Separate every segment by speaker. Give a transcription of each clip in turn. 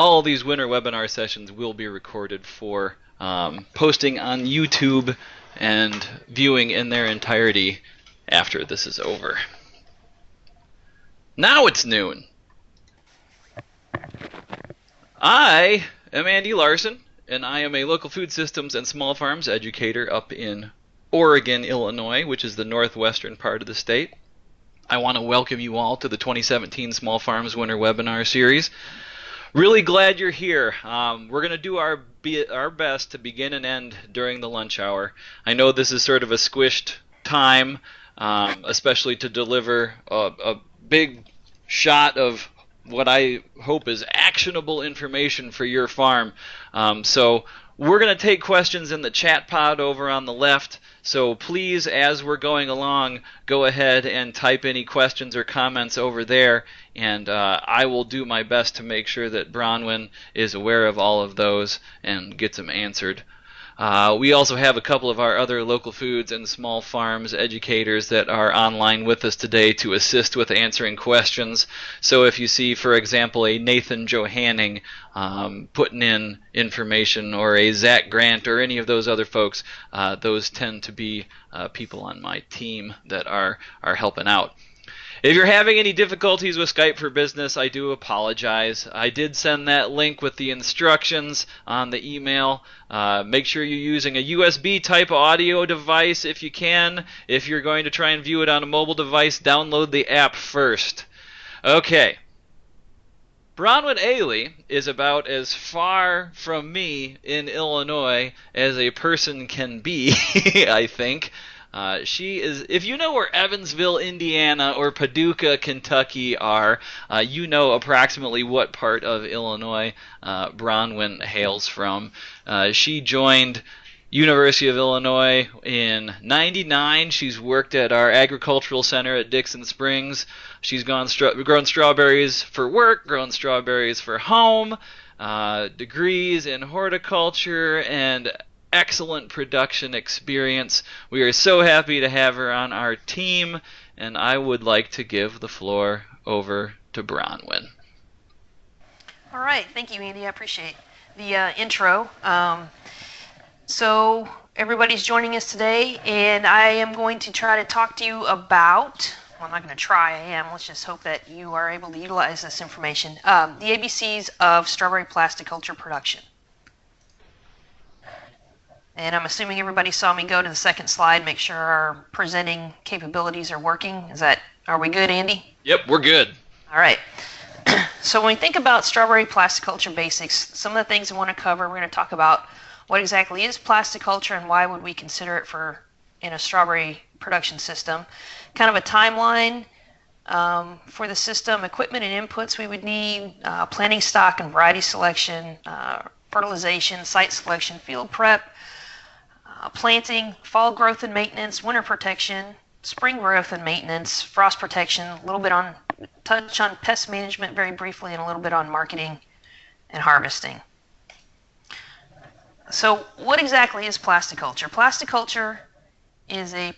Speaker 1: all of these winter webinar sessions will be recorded for posting on YouTube and viewing in their entirety after this is over. Now it's noon. I am Andy Larson, and I am a local food systems and small farms educator up in Oregon, Illinois, which is the northwestern part of the state. I want to welcome you all to the 2017 Small Farms Winter Webinar Series. Really glad you're here. We're going to do our best to begin and end during the lunch hour. I know this is sort of a squished time, especially to deliver a big shot of what I hope is actionable information for your farm. So we're going to take questions in the chat pod over on the left. So please, as we're going along, go ahead and type any questions or comments over there, and I will do my best to make sure that Bronwyn is aware of all of those and gets them answered. We also have a couple of our other local foods and small farms educators that are online with us today to assist with answering questions. So if you see, for example, a Nathan Johanning putting in information, or a Zach Grant, or any of those other folks, those tend to be people on my team that are helping out. If you're having any difficulties with Skype for Business, I do apologize. I did send that link with the instructions on the email. Make sure you're using a USB type audio device if you can. If you're going to try and view it on a mobile device, download the app first. Okay. Bronwyn Aly is about as far from me in Illinois as a person can be, I think. She is, if you know where Evansville, Indiana, or Paducah, Kentucky are, you know approximately what part of Illinois Bronwyn hails from. She joined University of Illinois in '99. She's worked at our agricultural center at Dixon Springs. She's grown strawberries for work, grown strawberries for home, degrees in horticulture, and excellent production experience. We are so happy to have her on our team, and I would like to give the floor over to Bronwyn.
Speaker 2: All right, thank you, Andy. I appreciate the intro. So everybody's joining us today, and I am going to try to talk to you about, well, I'm not going to try, I am. Let's just hope that you are able to utilize this information. The ABCs of strawberry plasticulture production. And I'm assuming everybody saw me go to the second slide, make sure our presenting capabilities are working. Are we good, Andy?
Speaker 1: Yep, we're good. All
Speaker 2: right. So when we think about strawberry plasticulture basics, some of the things I want to cover, we're going to talk about what exactly is plasticulture and why would we consider it in a strawberry production system. Kind of a timeline for the system, equipment and inputs we would need, planting stock and variety selection, fertilization, site selection, field prep, planting, fall growth and maintenance, winter protection, spring growth and maintenance, frost protection, a little bit touch on pest management very briefly, and a little bit on marketing and harvesting. So what exactly is plasticulture? Plasticulture is a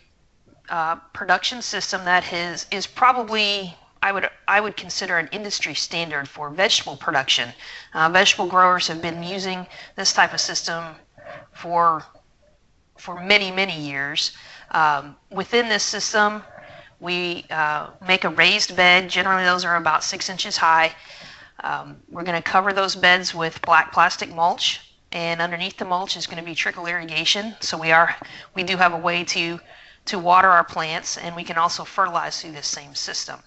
Speaker 2: production system that is probably, I would consider, an industry standard for vegetable production. Vegetable growers have been using this type of system for many, many years. Within this system, we make a raised bed. Generally, those are about 6 inches high. We're going to cover those beds with black plastic mulch, and underneath the mulch is going to be trickle irrigation. So we do have a way to water our plants, and we can also fertilize through this same system.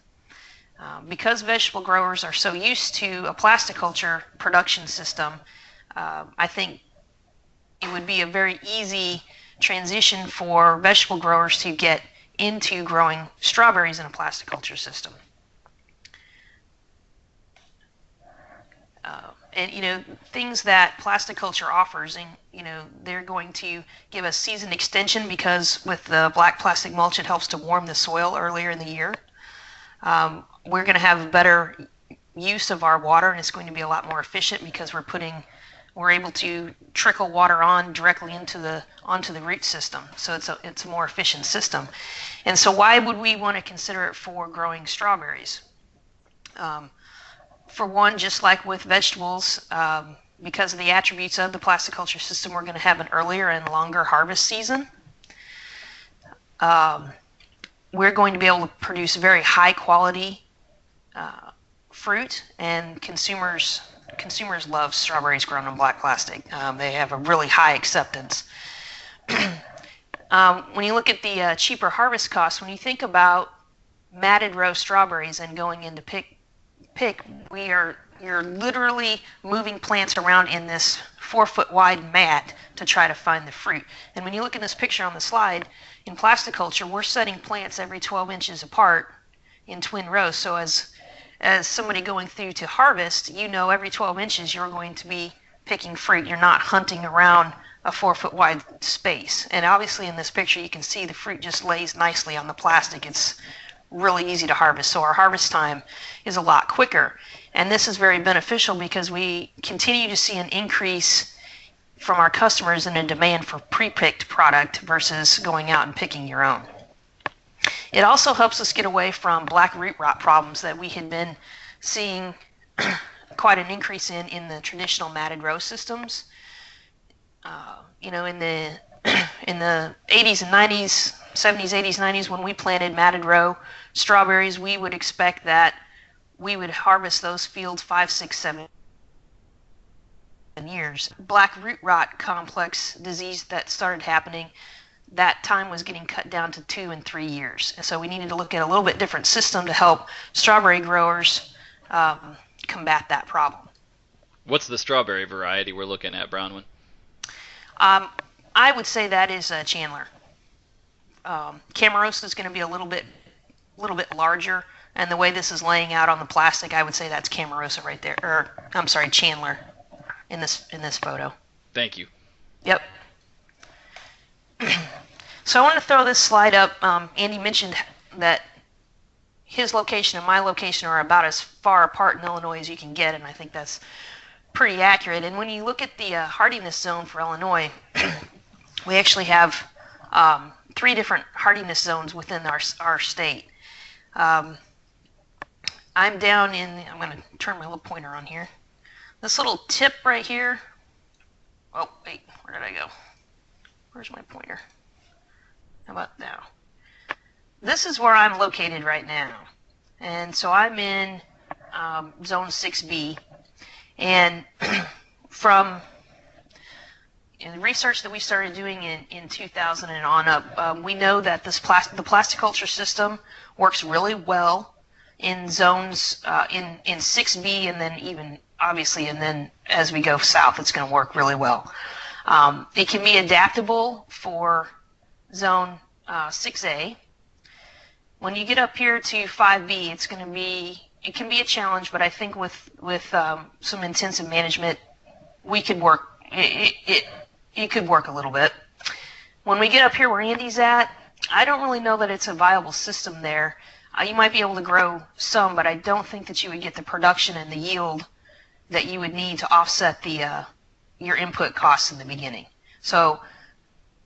Speaker 2: Because vegetable growers are so used to a plasticulture production system, I think it would be a very easy transition for vegetable growers to get into growing strawberries in a plasticulture system. And things that plasticulture offers, and they're going to give us season extension, because with the black plastic mulch it helps to warm the soil earlier in the year. We're going to have better use of our water, and it's going to be a lot more efficient because we're able to trickle water directly onto the root system. So it's a more efficient system. And so why would we want to consider it for growing strawberries? For one, just like with vegetables, because of the attributes of the plasticulture system, we're going to have an earlier and longer harvest season. We're going to be able to produce very high quality fruit, and consumers love strawberries grown in black plastic. They have a really high acceptance. When you look at the cheaper harvest costs, when you think about matted row strawberries and going into pick, you're literally moving plants around in this 4-foot wide mat to try to find the fruit. And when you look at this picture on the slide, in plasticulture, we're setting plants every 12 inches apart in twin rows. So as somebody going through to harvest, you know every 12 inches you're going to be picking fruit. You're not hunting around a 4-foot wide space. And obviously in this picture you can see the fruit just lays nicely on the plastic. It's really easy to harvest, so our harvest time is a lot quicker. And this is very beneficial because we continue to see an increase from our customers in a demand for pre-picked product versus going out and picking your own. It also helps us get away from black root rot problems that we had been seeing quite an increase in the traditional matted row systems. In the 80s and 90s, 70s, 80s, 90s, when we planted matted row strawberries, we would expect that we would harvest those fields 5, 6, 7 years. Black root rot complex disease that started happening, that time was getting cut down to 2 and 3 years. And so we needed to look at a little bit different system to help strawberry growers combat that problem.
Speaker 1: What's the strawberry variety we're looking at, Bronwyn?
Speaker 2: I would say that is Chandler. Camarosa is going to be a little bit larger, and the way this is laying out on the plastic, I would say that's Camarosa right there. Or I'm sorry, Chandler in this photo.
Speaker 1: Thank you.
Speaker 2: Yep. So I want to throw this slide up. Andy mentioned that his location and my location are about as far apart in Illinois as you can get, and I think that's pretty accurate. And when you look at the hardiness zone for Illinois, we actually have 3 different hardiness zones within our state. I'm down in, I'm going to turn my little pointer on here. This little tip right here. Oh, wait, where did I go? Where's my pointer? How about now? This is where I'm located right now. And so I'm in zone 6B. And from the research that we started doing in 2000 and on up, we know that the plasticulture system works really well in zones in 6B, and then even obviously, and then as we go south, it's going to work really well. It can be adaptable for zone 6A. When you get up here to 5B, it can be a challenge, but I think with some intensive management, we could work. It could work a little bit. When we get up here where Andy's at, I don't really know that it's a viable system there. You might be able to grow some, but I don't think that you would get the production and the yield that you would need to offset your input costs in the beginning. So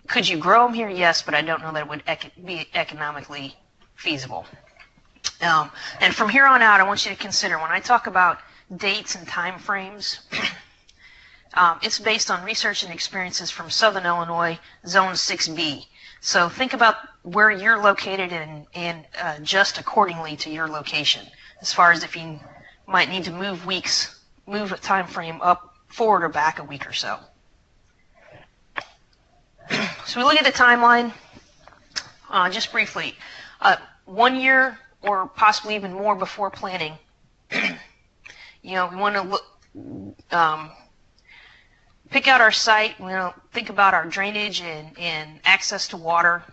Speaker 2: could you grow them here? Yes, but I don't know that it would be economically feasible. And from here on out, I want you to consider, when I talk about dates and time frames, it's based on research and experiences from Southern Illinois, Zone 6B. So think about where you're located and adjust accordingly to your location, as far as if you might need to move a time frame up, forward, or back a week or so. So we look at the timeline just briefly. 1 year or possibly even more before planting. We want to look, pick out our site. We want to think about our drainage and access to water.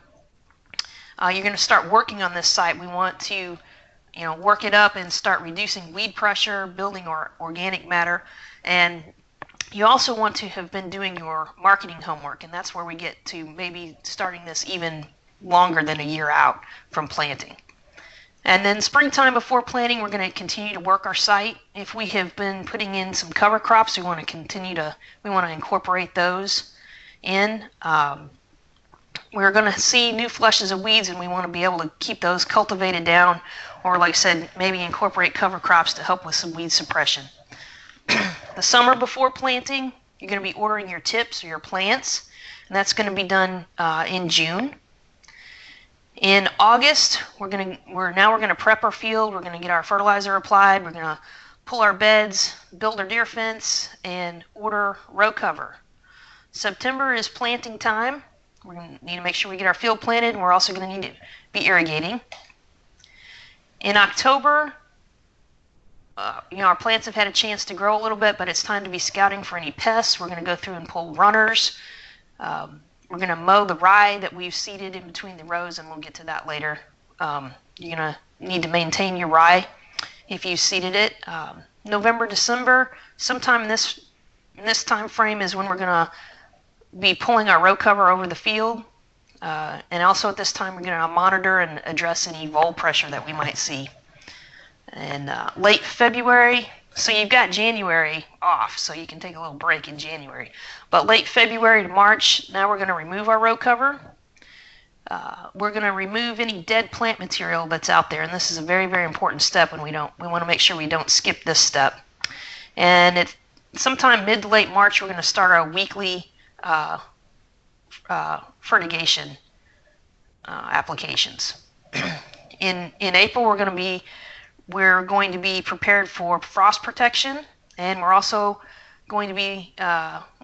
Speaker 2: You're going to start working on this site. We want to work it up and start reducing weed pressure, building our organic matter, and you also want to have been doing your marketing homework, and that's where we get to maybe starting this even longer than a year out from planting. And then springtime before planting, we're going to continue to work our site. If we have been putting in some cover crops, we want to incorporate those in. we're going to see new flushes of weeds, and we want to be able to keep those cultivated down, or like I said, maybe incorporate cover crops to help with some weed suppression. The summer before planting, you're going to be ordering your tips or your plants, and that's going to be done in June. In August, we're going to prep our field. We're going to get our fertilizer applied. We're going to pull our beds, build our deer fence, and order row cover. September is planting time. We're going to need to make sure we get our field planted, and we're also going to need to be irrigating. In October, our plants have had a chance to grow a little bit, but it's time to be scouting for any pests. We're going to go through and pull runners. We're going to mow the rye that we've seeded in between the rows, and we'll get to that later. You're going to need to maintain your rye if you seeded it. November, December, sometime in this time frame is when we're going to be pulling our row cover over the field. And also at this time, we're going to monitor and address any vole pressure that we might see. And late February, so you've got January off, so you can take a little break in January. But late February to March, now we're going to remove our row cover. We're going to remove any dead plant material that's out there, and this is a very, very important step, and we want to make sure we don't skip this step. And sometime mid to late March, we're going to start our weekly fertigation applications. In April, we're going to be prepared for frost protection, and we're also going to be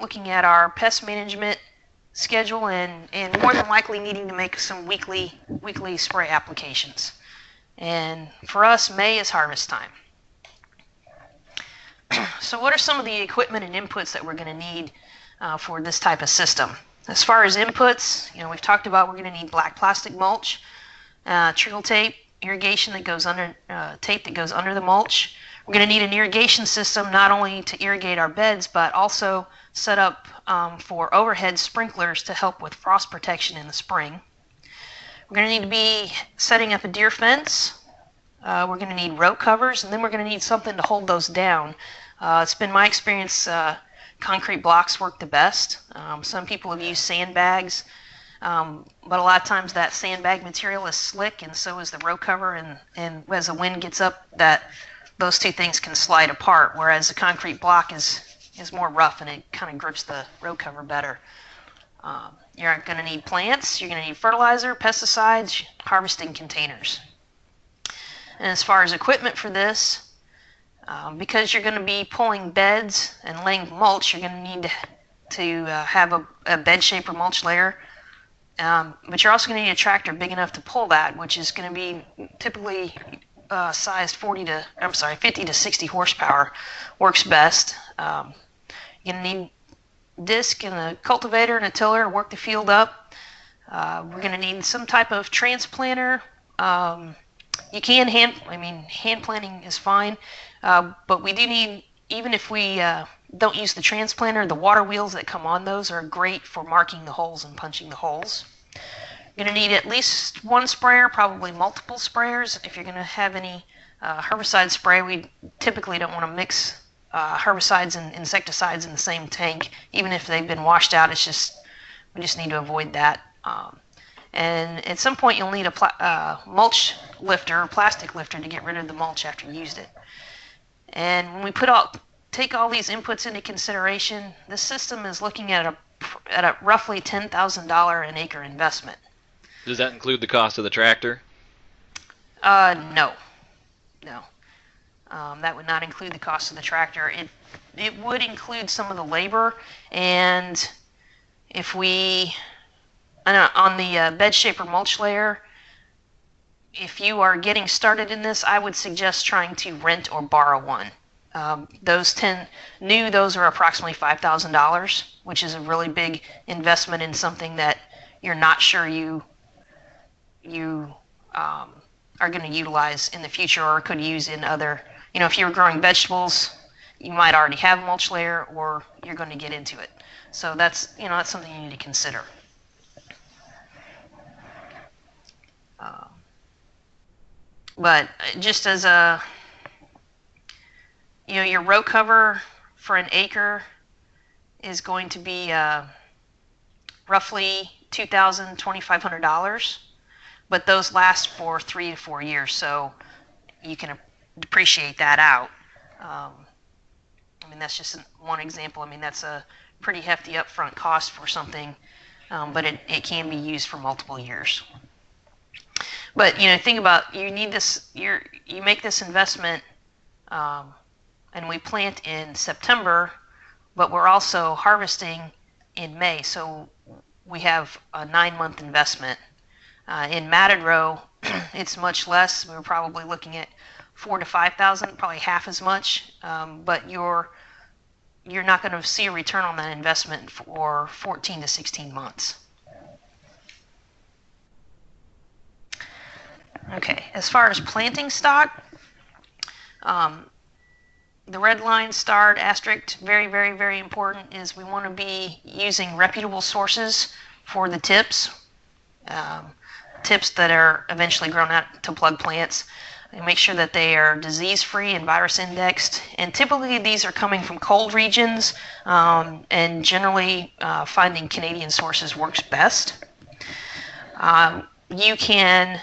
Speaker 2: looking at our pest management schedule and more than likely needing to make some weekly spray applications. And for us, May is harvest time. So what are some of the equipment and inputs that we're going to need for this type of system? As far as inputs, we've talked about we're going to need black plastic mulch, trickle tape, irrigation that goes under tape that goes under the mulch. We're going to need an irrigation system not only to irrigate our beds, but also set up for overhead sprinklers to help with frost protection in the spring. We're going to need to be setting up a deer fence. We're going to need row covers, and then we're going to need something to hold those down. It's been my experience concrete blocks work the best. Some people have used sandbags. But a lot of times that sandbag material is slick, and so is the row cover, and as the wind gets up, those two things can slide apart, whereas the concrete block is more rough and it kind of grips the row cover better. You're going to need plants, you're going to need fertilizer, pesticides, harvesting containers. And as far as equipment for this, because you're going to be pulling beds and laying mulch, you're going to need to have a bed shaper mulch layer. But you're also going to need a tractor big enough to pull that, which is going to be typically sized 50 to 60 horsepower. Works best. You're going to need a disc and a cultivator and a tiller to work the field up. We're going to need some type of transplanter. You can hand planting is fine, but we do need, even if we don't use the transplanter, the water wheels that come on those are great for marking the holes and punching the holes. You're going to need at least one sprayer, probably multiple sprayers. If you're going to have any herbicide spray, we typically don't want to mix herbicides and insecticides in the same tank, even if they've been washed out. We just need to avoid that. And at some point, you'll need a mulch lifter, or plastic lifter, to get rid of the mulch after you used it. And when we take all these inputs into consideration, this system is looking at a roughly $10,000 an acre investment.
Speaker 1: Does that include the cost of the tractor?
Speaker 2: No. That would not include the cost of the tractor. It would include some of the labor, and if we, on the bed shaper mulch layer, if you are getting started in this, I would suggest trying to rent or borrow one. Those are approximately $5,000, which is a really big investment in something that you're not sure you are going to utilize in the future or could use in other. If you're growing vegetables, you might already have a mulch layer, or you're going to get into it. So that's something you need to consider. But just as your row cover for an acre is going to be roughly $2,000, $2,500, but those last for 3 to 4 years, so you can depreciate that out. I mean, that's just one example. I mean, that's a pretty hefty upfront cost for something, but it can be used for multiple years. But think about, you need this. You make this investment, and we plant in September, but we're also harvesting in May, so we have a 9-month investment. In matted row, it's much less. We're probably looking at $4,000 to $5,000, probably half as much, but you're not going to see a return on that investment for 14 to 16 months. Okay, as far as planting stock, the red line, starred, asterisk, very, very, very important, is we want to be using reputable sources for the tips, tips that are eventually grown out to plug plants. And make sure that they are disease-free and virus-indexed. And typically these are coming from cold regions, and generally finding Canadian sources works best. You can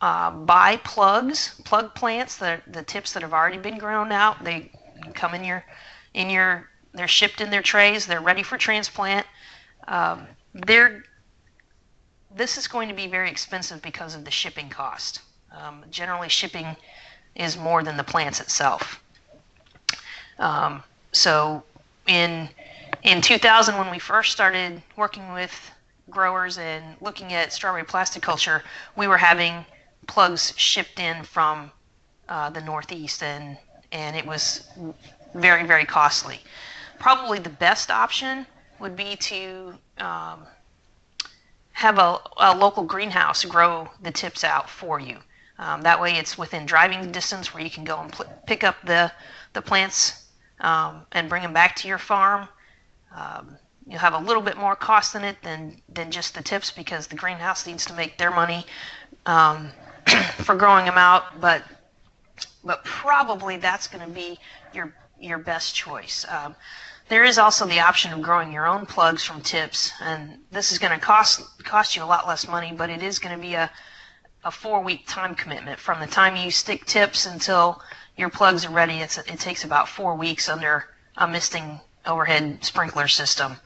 Speaker 2: buy plug plants, the tips that have already been grown out. They come they're shipped in their trays. They're ready for transplant. This is going to be very expensive because of the shipping cost. Generally, shipping is more than the plants itself. So in 2000, when we first started working with growers and looking at strawberry plasticulture, we were having plugs shipped in from the Northeast, and it was very, very costly. Probably the best option would be to have a local greenhouse grow the tips out for you. That way it's within driving distance where you can go and pick up the plants and bring them back to your farm. You'll have a little bit more cost in it than just the tips, because the greenhouse needs to make their money for growing them out, but probably that's going to be your best choice. There is also the option of growing your own plugs from tips, and this is going to cost you a lot less money, but it is going to be a 4-week time commitment. From the time you stick tips until your plugs are ready, it takes about 4 weeks under a misting overhead sprinkler system.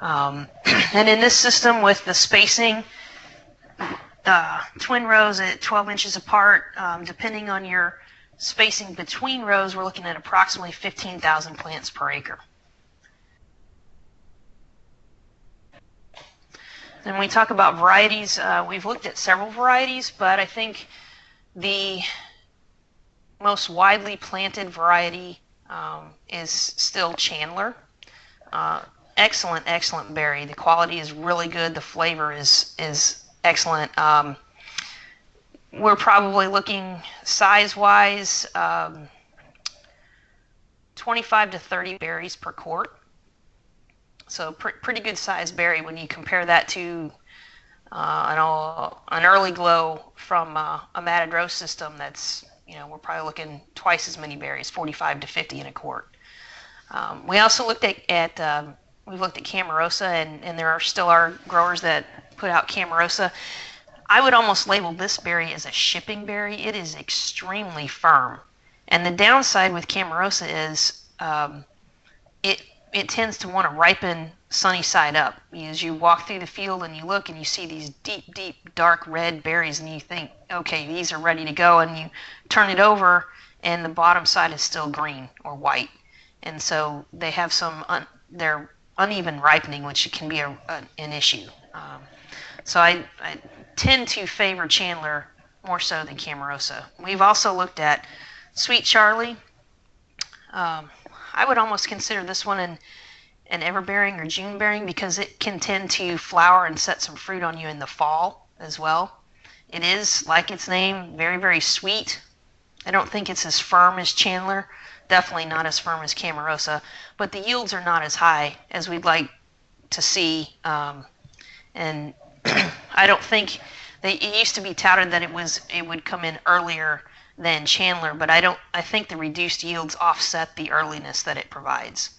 Speaker 2: And in this system, with the spacing, twin rows at 12 inches apart, depending on your spacing between rows, we're looking at approximately 15,000 plants per acre. And when we talk about varieties, we've looked at several varieties, but I think the most widely planted variety is still Chandler. Excellent, excellent berry. The quality is really good. The flavor is excellent. We're probably looking size-wise 25 to 30 berries per quart. So pretty good sized berry when you compare that to an early glow from a matted row system. That's, we're probably looking twice as many berries, 45 to 50 in a quart. We also looked at we've looked at Camarosa, and there still are growers that put out Camarosa. I would almost label this berry as a shipping berry. It is extremely firm, and the downside with Camarosa is it tends to want to ripen sunny side up. As you walk through the field and you look and you see these deep, deep, dark red berries, and you think, okay, these are ready to go, and you turn it over and the bottom side is still green or white. And so they have they're uneven ripening, which can be an issue. So I tend to favor Chandler more so than Camarosa. We've also looked at Sweet Charlie. I would almost consider this one an everbearing or June bearing, because it can tend to flower and set some fruit on you in the fall as well. It is, like its name, very, very sweet. I don't think it's as firm as Chandler. Definitely not as firm as Camarosa, but the yields are not as high as we'd like to see. And I don't think it used to be touted that it would come in earlier than Chandler, but I think the reduced yields offset the earliness that it provides.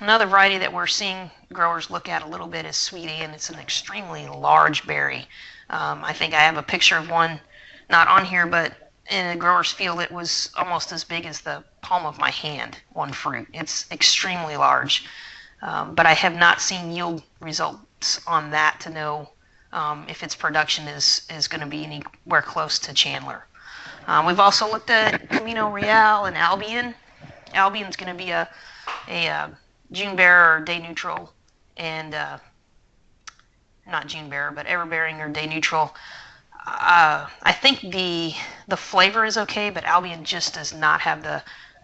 Speaker 2: Another variety that we're seeing growers look at a little bit is Sweet Ann. It's an extremely large berry. I think I have a picture of one, not on here, but in a grower's field it was almost as big as the palm of my hand, one fruit. It's extremely large, but I have not seen yield results on that to know if its production is going to be anywhere close to Chandler. We've also looked at Camino Real and Albion. Albion's going to be a June bearer or day neutral, and not June bearer, but ever bearing or day neutral. I think the flavor is okay, but Albion just does not have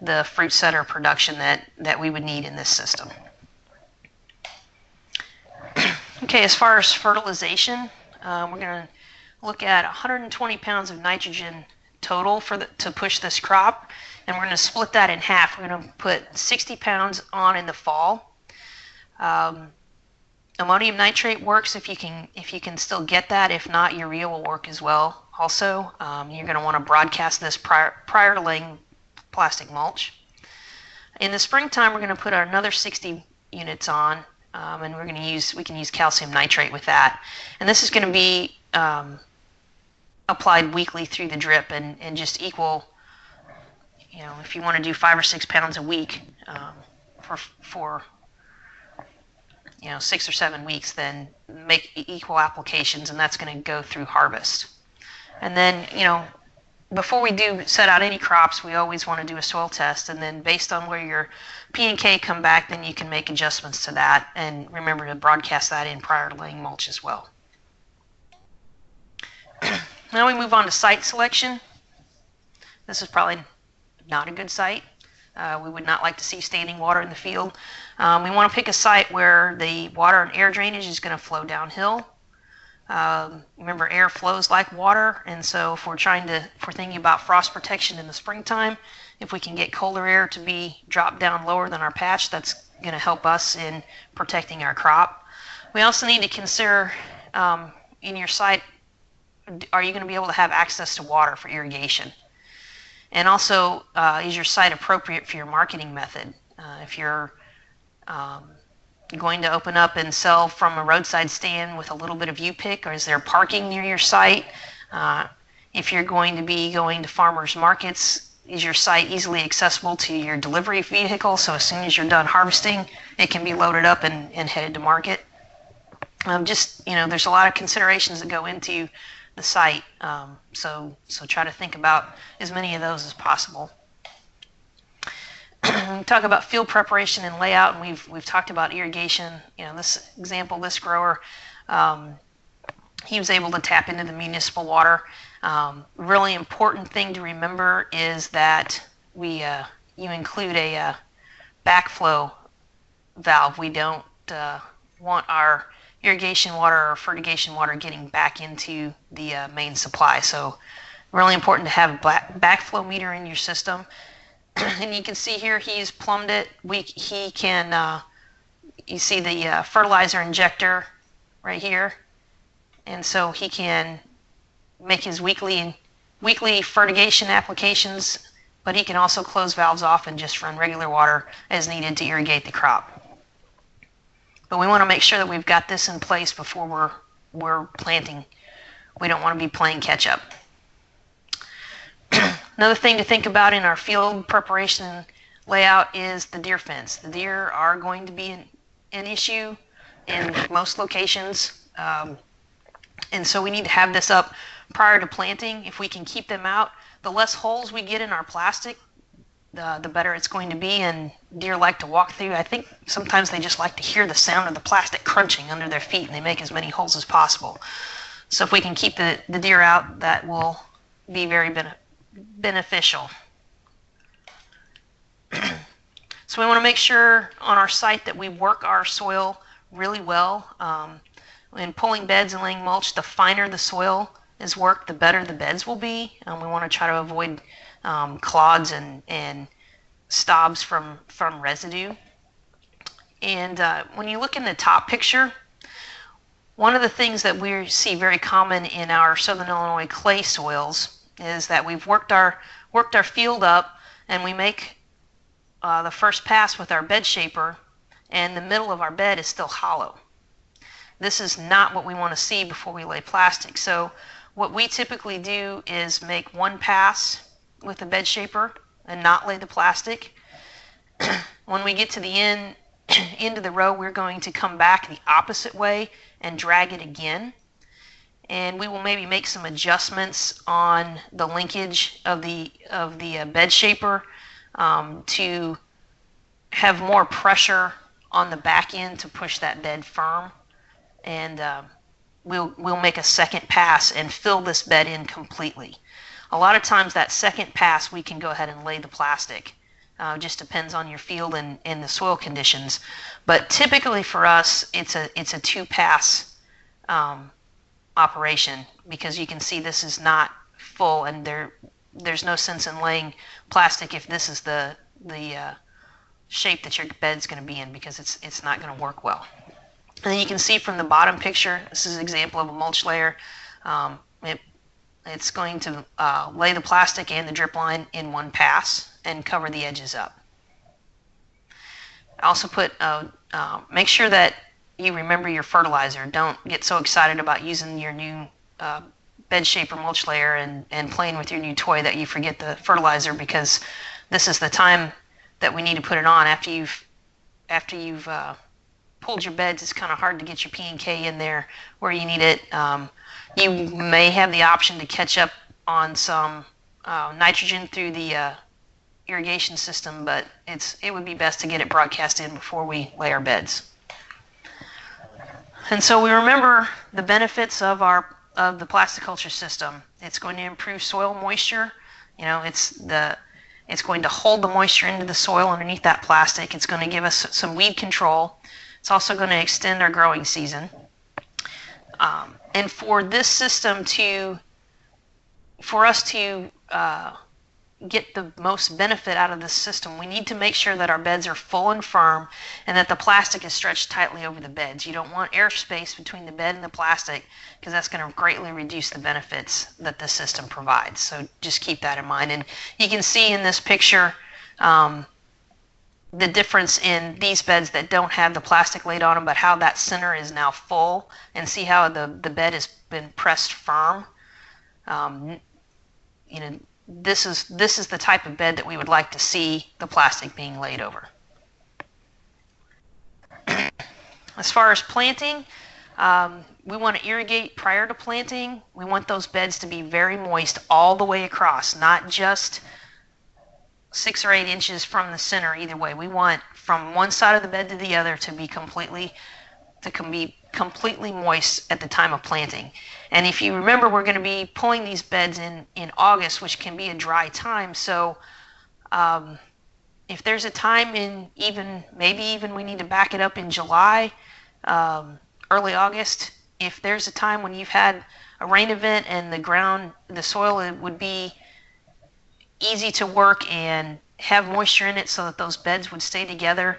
Speaker 2: the fruit setter production that we would need in this system. Okay, as far as fertilization, we're going to look at 120 pounds of nitrogen total to push this crop, and we're going to split that in half. We're going to put 60 pounds on in the fall. Ammonium nitrate works if you can still get that. If not, urea will work as well. Also, you're going to want to broadcast this prior to laying plastic mulch. In the springtime, we're going to put another 60 units on, and we can use calcium nitrate with that. And this is going to be applied weekly through the drip and just equal. If you want to do 5 or 6 pounds a week for 6 or 7 weeks, then make equal applications, and that's going to go through harvest. And then, before we do set out any crops, we always want to do a soil test, and then based on where your P and K come back, then you can make adjustments to that, and remember to broadcast that in prior to laying mulch as well. Now we move on to site selection. This is probably not a good site. We would not like to see standing water in the field. We want to pick a site where the water and air drainage is going to flow downhill. Remember, air flows like water, and so if we're thinking about frost protection in the springtime, if we can get colder air to be dropped down lower than our patch, that's going to help us in protecting our crop. We also need to consider in your site, are you going to be able to have access to water for irrigation? And also, is your site appropriate for your marketing method? If you're going to open up and sell from a roadside stand with a little bit of U-pick, or is there parking near your site? If you're going to be going to farmers markets, is your site easily accessible to your delivery vehicle? So as soon as you're done harvesting, it can be loaded up and headed to market. There's a lot of considerations that go into the site, so try to think about as many of those as possible. We talk about field preparation and layout, and we've talked about irrigation. This example, this grower, he was able to tap into the municipal water. Really important thing to remember is that you include a backflow valve. We don't want our irrigation water or fertigation water getting back into the main supply. So really important to have a backflow meter in your system. And you can see here he's plumbed it. He can, you see the fertilizer injector right here. And so he can make his weekly fertigation applications, but he can also close valves off and just run regular water as needed to irrigate the crop. But we want to make sure that we've got this in place before we're planting. We don't want to be playing catch up. Another thing to think about in our field preparation layout is the deer fence. The deer are going to be an issue in most locations, and so we need to have this up prior to planting. If we can keep them out, the less holes we get in our plastic, the better it's going to be, and deer like to walk through. I think sometimes they just like to hear the sound of the plastic crunching under their feet, and they make as many holes as possible. So if we can keep the deer out, that will be very beneficial. So we want to make sure on our site that we work our soil really well. In pulling beds and laying mulch, the finer the soil is worked, the better the beds will be. We want to try to avoid clods and stobs from residue. And when you look in the top picture, one of the things that we see very common in our Southern Illinois clay soils is that we've worked our field up, and we make the first pass with our bed shaper, and the middle of our bed is still hollow. This is not what we want to see before we lay plastic. So what we typically do is make one pass with the bed shaper and not lay the plastic. When we get to the end of the row, we're going to come back the opposite way and drag it again. And we will maybe make some adjustments on the linkage of the bed shaper to have more pressure on the back end to push that bed firm. And we'll make a second pass and fill this bed in completely. A lot of times that second pass we can go ahead and lay the plastic. Just depends on your field and the soil conditions. But typically for us, it's a two-pass operation, because you can see this is not full, and there's no sense in laying plastic if this is the shape that your bed's going to be in, because it's not going to work well. And then you can see from the bottom picture, this is an example of a mulch layer. It's going to lay the plastic and the drip line in one pass and cover the edges up. I also put make sure that you remember your fertilizer. Don't get so excited about using your new bed shaper mulch layer and playing with your new toy that you forget the fertilizer, because this is the time that we need to put it on. After you've pulled your beds, it's kind of hard to get your P&K in there where you need it. You may have the option to catch up on some nitrogen through the irrigation system, but it would be best to get it broadcast in before we lay our beds. And so we remember the benefits of the plasticulture system. It's going to improve soil moisture. It's going to hold the moisture into the soil underneath that plastic. It's going to give us some weed control. It's also going to extend our growing season. And for this system for us to get the most benefit out of this system, we need to make sure that our beds are full and firm and that the plastic is stretched tightly over the beds. You don't want airspace between the bed and the plastic, because that's going to greatly reduce the benefits that this system provides. So just keep that in mind. And you can see in this picture the difference in these beds that don't have the plastic laid on them, but how that center is now full, and see how the bed has been pressed firm. This is the type of bed that we would like to see the plastic being laid over. As far as planting, we want to irrigate prior to planting. We want those beds to be very moist all the way across, not just 6 or 8 inches from the center either way. We want from one side of the bed to the other to be completely moist at the time of planting. And if you remember, we're going to be pulling these beds in August, which can be a dry time. So if there's a time maybe even we need to back it up in July, early August, if there's a time when you've had a rain event and the soil, it would be easy to work and have moisture in it so that those beds would stay together,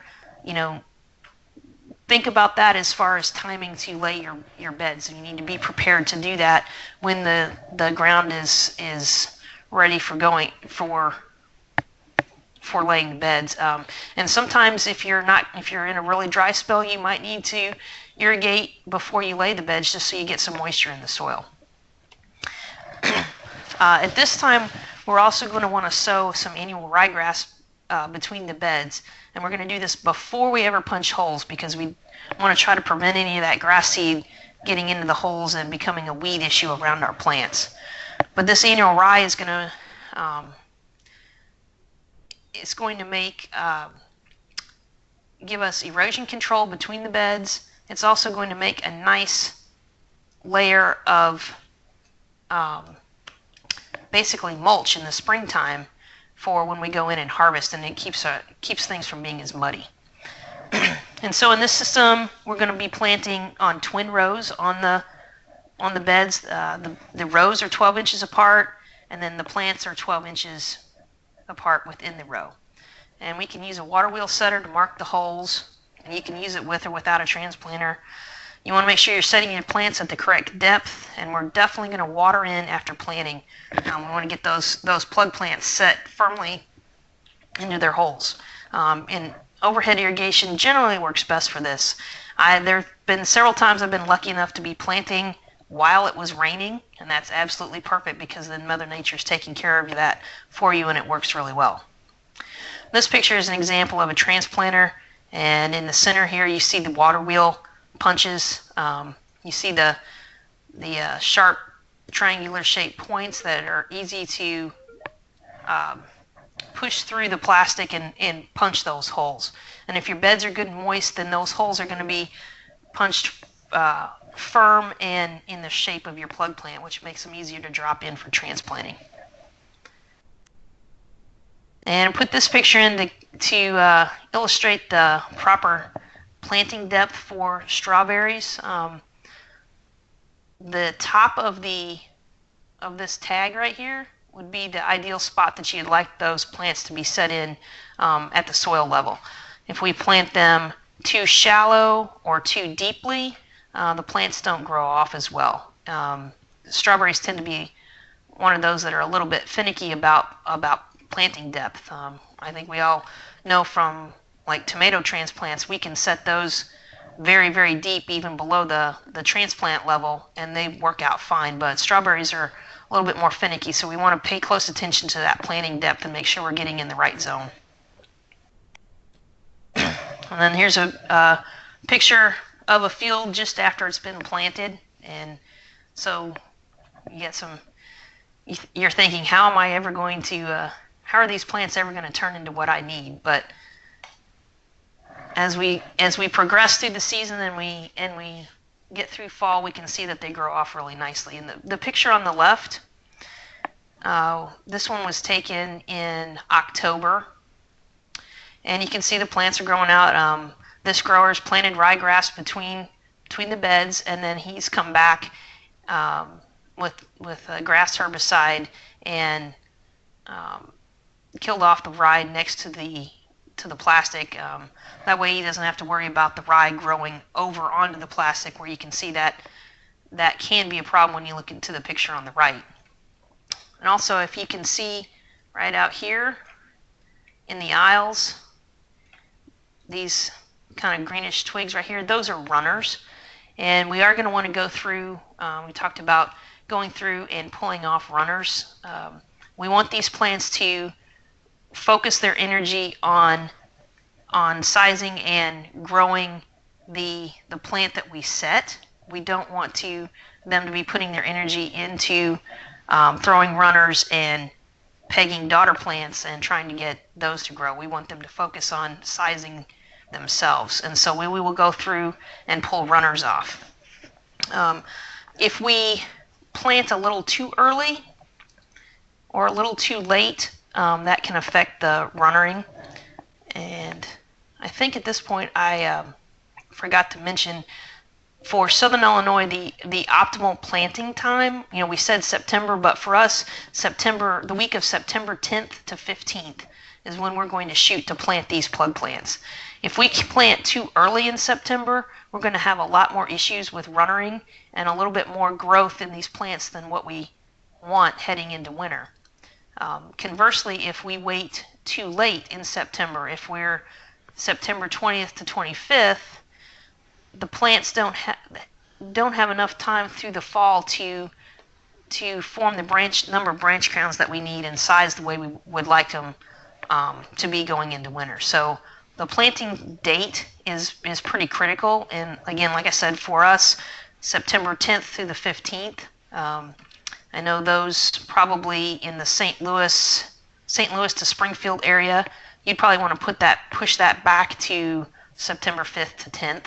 Speaker 2: think about that as far as timing to lay your beds. And you need to be prepared to do that when the ground is ready for laying the beds. And sometimes if you're in a really dry spell, you might need to irrigate before you lay the beds, just so you get some moisture in the soil. At this time, we're also going to want to sow some annual ryegrass between the beds, and we're going to do this before we ever punch holes, because we want to try to prevent any of that grass seed getting into the holes and becoming a weed issue around our plants. But this annual rye is going to give us erosion control between the beds. It's also going to make a nice layer of basically mulch in the springtime for when we go in and harvest, and it keeps things from being as muddy. And so in this system, we're going to be planting on twin rows on the beds. The rows are 12 inches apart, and then the plants are 12 inches apart within the row. And we can use a water wheel setter to mark the holes, and you can use it with or without a transplanter. You want to make sure you're setting your plants at the correct depth, and we're definitely going to water in after planting. We want to get those plug plants set firmly into their holes. And overhead irrigation generally works best for this. There have been several times I've been lucky enough to be planting while it was raining, and that's absolutely perfect because then Mother Nature's taking care of that for you, and it works really well. This picture is an example of a transplanter, and in the center here you see the water wheel punches. You see the sharp triangular shaped points that are easy to push through the plastic and punch those holes. And if your beds are good and moist, then those holes are going to be punched firm and in the shape of your plug plant, which makes them easier to drop in for transplanting. And put this picture in to illustrate the proper planting depth for strawberries. The top of this tag right here would be the ideal spot that you'd like those plants to be set in at the soil level. If we plant them too shallow or too deeply, the plants don't grow off as well. Strawberries tend to be one of those that are a little bit finicky about planting depth. I think we all know from like tomato transplants, we can set those very, very deep, even below the transplant level, and they work out fine. But strawberries are a little bit more finicky, so we want to pay close attention to that planting depth and make sure we're getting in the right zone. And then here's a picture of a field just after it's been planted, and so you get some. You're thinking, how am I ever going to? How are these plants ever going to turn into what I need? But as we progress through the season and we get through fall, we can see that they grow off really nicely. And the picture on the left, this one was taken in October, and you can see the plants are growing out. This grower's planted ryegrass between the beds, and then he's come back with a grass herbicide and killed off the rye next to the plastic. That way he doesn't have to worry about the rye growing over onto the plastic, where you can see that can be a problem when you look into the picture on the right. And also, if you can see right out here in the aisles, these kind of greenish twigs right here, those are runners. And we are going to want to go through, we talked about going through and pulling off runners. We want these plants to focus their energy on sizing and growing the plant that we set. We don't want them to be putting their energy into throwing runners and pegging daughter plants and trying to get those to grow. We want them to focus on sizing themselves, and so we will go through and pull runners off. If we plant a little too early or a little too late, that can affect the runnering. And I think at this point I forgot to mention, for Southern Illinois, the optimal planting time, we said September, but for us, the week of September 10th to 15th is when we're going to shoot to plant these plug plants. If we plant too early in September, we're going to have a lot more issues with runnering and a little bit more growth in these plants than what we want heading into winter. Conversely, if we wait too late in September, if we're September 20th to 25th, the plants don't have enough time through the fall to form the number of branch crowns that we need and size the way we would like them to be going into winter. So the planting date is pretty critical. And again, like I said, for us, September 10th through the 15th. I know those probably in the St. Louis to Springfield area, you'd probably want to push that back to September 5th to 10th.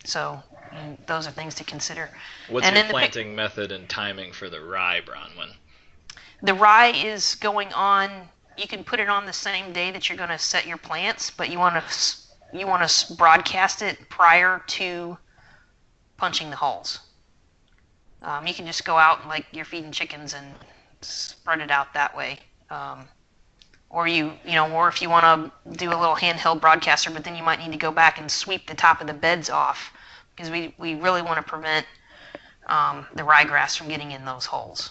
Speaker 2: So those are things to consider.
Speaker 1: What's your planting method and timing for the rye, Bronwyn?
Speaker 2: The rye is going on. You can put it on the same day that you're going to set your plants, but you want to broadcast it prior to punching the holes. You can just go out like you're feeding chickens and spread it out that way. Or if you want to do a little handheld broadcaster, but then you might need to go back and sweep the top of the beds off, because we really want to prevent the ryegrass from getting in those holes.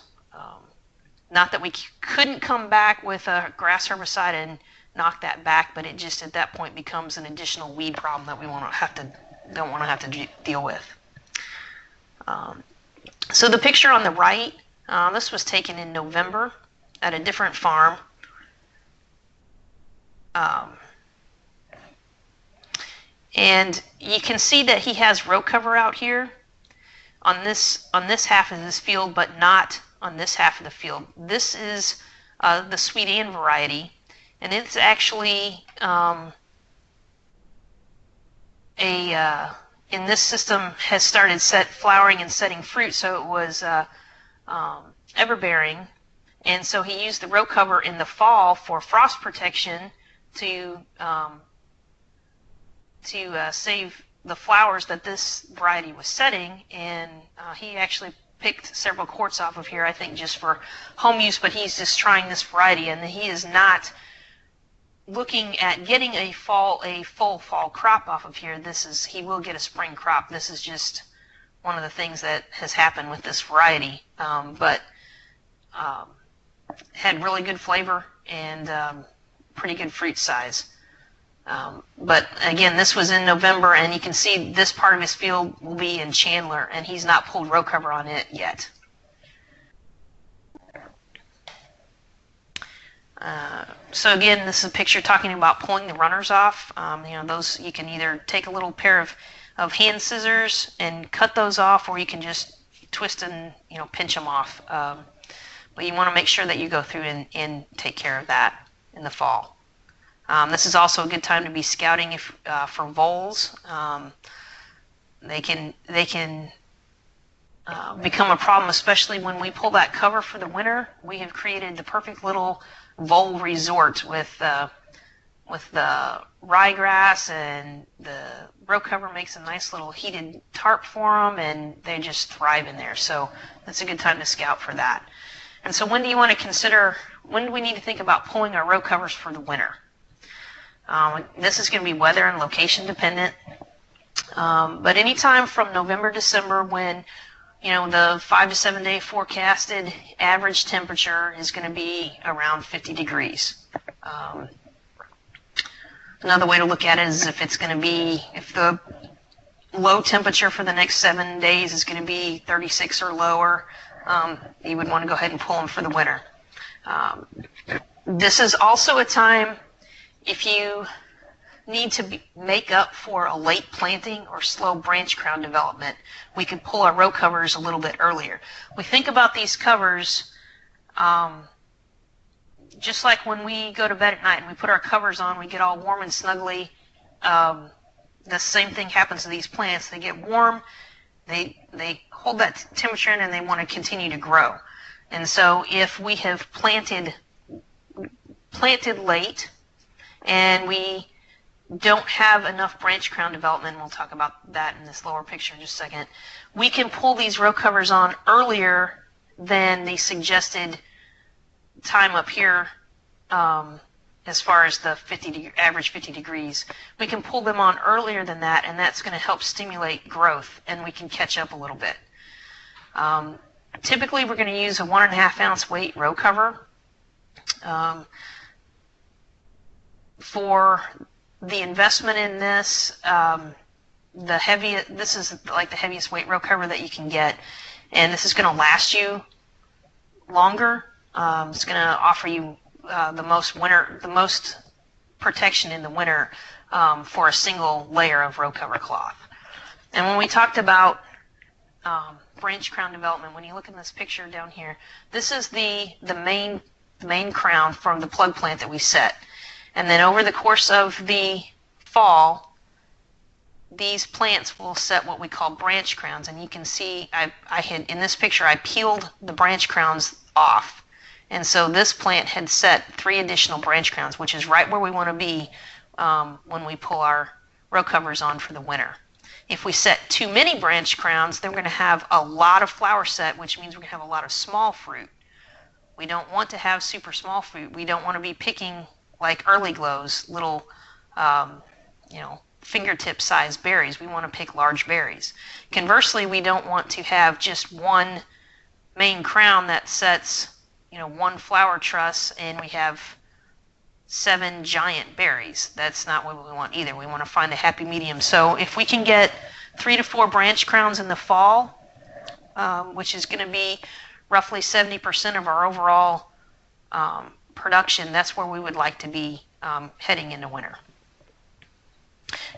Speaker 2: Not that we couldn't come back with a grass herbicide knock that back, but it just at that point becomes an additional weed problem that we don't want to have to deal with. So the picture on the right, this was taken in November at a different farm. And you can see that he has row cover out here on this half of this field, but not on this half of the field. This is the Sweet Ann variety, and it's actually in this system has started flowering and setting fruit, so it was everbearing, and so he used the row cover in the fall for frost protection to save the flowers that this variety was setting, and he actually picked several quarts off of here, I think just for home use, but he's just trying this variety, and he is not looking at getting a full fall crop off of here. He will get a spring crop. This is just one of the things that has happened with this variety, but had really good flavor and pretty good fruit size. But again, this was in November, and you can see this part of his field will be in Chandler, and he's not pulled row cover on it yet. So again, this is a picture talking about pulling the runners off. Those you can either take a little pair of hand scissors and cut those off, or you can just twist and pinch them off. But you want to make sure that you go through and take care of that in the fall. This is also a good time to be scouting for voles. They can become a problem, especially when we pull that cover for the winter. We have created the perfect little vole resort with the ryegrass, and the row cover makes a nice little heated tarp for them, and they just thrive in there. So that's a good time to scout for that. And so when do we need to think about pulling our row covers for the winter? This is going to be weather and location dependent, but anytime from November, December, when the 5 to 7 day forecasted average temperature is going to be around 50 degrees. Another way to look at it is if the low temperature for the next 7 days is going to be 36 or lower, you would want to go ahead and pull them for the winter. This is also a time if you need to make up for a late planting or slow branch crown development, we can pull our row covers a little bit earlier. We think about these covers just like when we go to bed at night and we put our covers on, we get all warm and snuggly. The same thing happens to these plants. They get warm, they hold that temperature in, and they want to continue to grow. And so if we have planted late, and we don't have enough branch crown development, and we'll talk about that in this lower picture in just a second, we can pull these row covers on earlier than the suggested time up here as far as the average 50 degrees. We can pull them on earlier than that, and that's going to help stimulate growth, and we can catch up a little bit. Typically, we're going to use a 1.5 ounce weight row cover. For the investment in this, this is like the heaviest weight row cover that you can get, and this is going to last you longer. It's going to offer you the most protection in the winter for a single layer of row cover cloth. And when we talked about branch crown development, when you look in this picture down here, this is the main crown from the plug plant that we set. And then over the course of the fall, these plants will set what we call branch crowns. And you can see in this picture, I peeled the branch crowns off. And so this plant had set 3 additional branch crowns, which is right where we want to be when we pull our row covers on for the winter. If we set too many branch crowns, then we're going to have a lot of flower set, which means we're going to have a lot of small fruit. We don't want to have super small fruit. We don't want to be picking like early glows, little, fingertip sized berries. We want to pick large berries. Conversely, we don't want to have just one main crown that sets, one flower truss, and we have 7 giant berries. That's not what we want either. We want to find a happy medium. So if we can get 3 to 4 branch crowns in the fall, which is going to be roughly 70% of our overall production, that's where we would like to be heading into winter.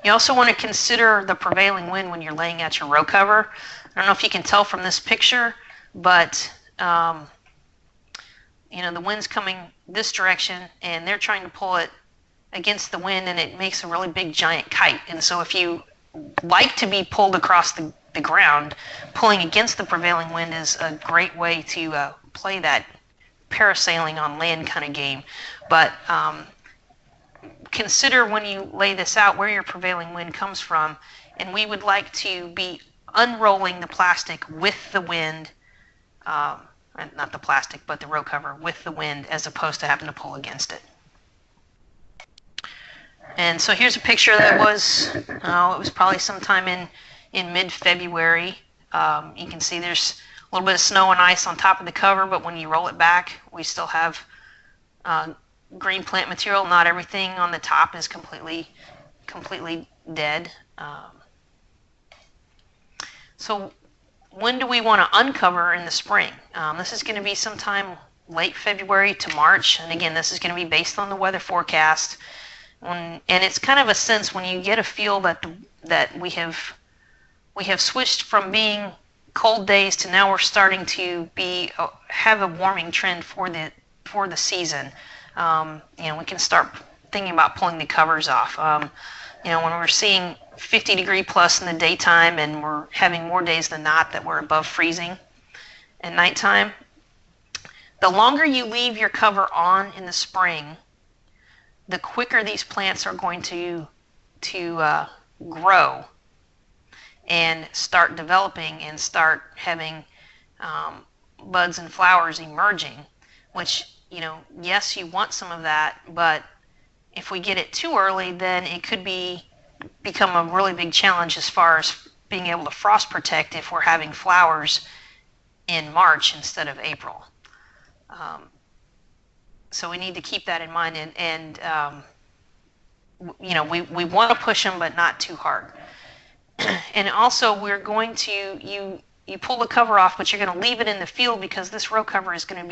Speaker 2: You also want to consider the prevailing wind when you're laying out your row cover. I don't know if you can tell from this picture, but the wind's coming this direction, and they're trying to pull it against the wind, and it makes a really big giant kite. And so if you like to be pulled across the ground, pulling against the prevailing wind is a great way to play that parasailing on land kind of game. But consider when you lay this out where your prevailing wind comes from, and we would like to be unrolling the plastic with the wind, not the plastic, but the row cover with the wind, as opposed to having to pull against it. And so here's a picture that was, it was probably sometime in mid-February. You can see there's a little bit of snow and ice on top of the cover, but when you roll it back, we still have green plant material. Not everything on the top is completely dead. So when do we want to uncover in the spring? This is going to be sometime late February to March, and again, this is going to be based on the weather forecast. And it's kind of a sense when you get a feel that we have switched from being cold days to now we're starting to have a warming trend for the season. We can start thinking about pulling the covers off. When we're seeing 50 degree plus in the daytime, and we're having more days than not that we're above freezing at nighttime, the longer you leave your cover on in the spring, the quicker these plants are going to grow and start developing and start having buds and flowers emerging, which, yes, you want some of that, but if we get it too early, then it could become a really big challenge as far as being able to frost protect if we're having flowers in March instead of April. So we need to keep that in mind, and we want to push them, but not too hard. And also, we're going to you pull the cover off, but you're going to leave it in the field because this row cover is going to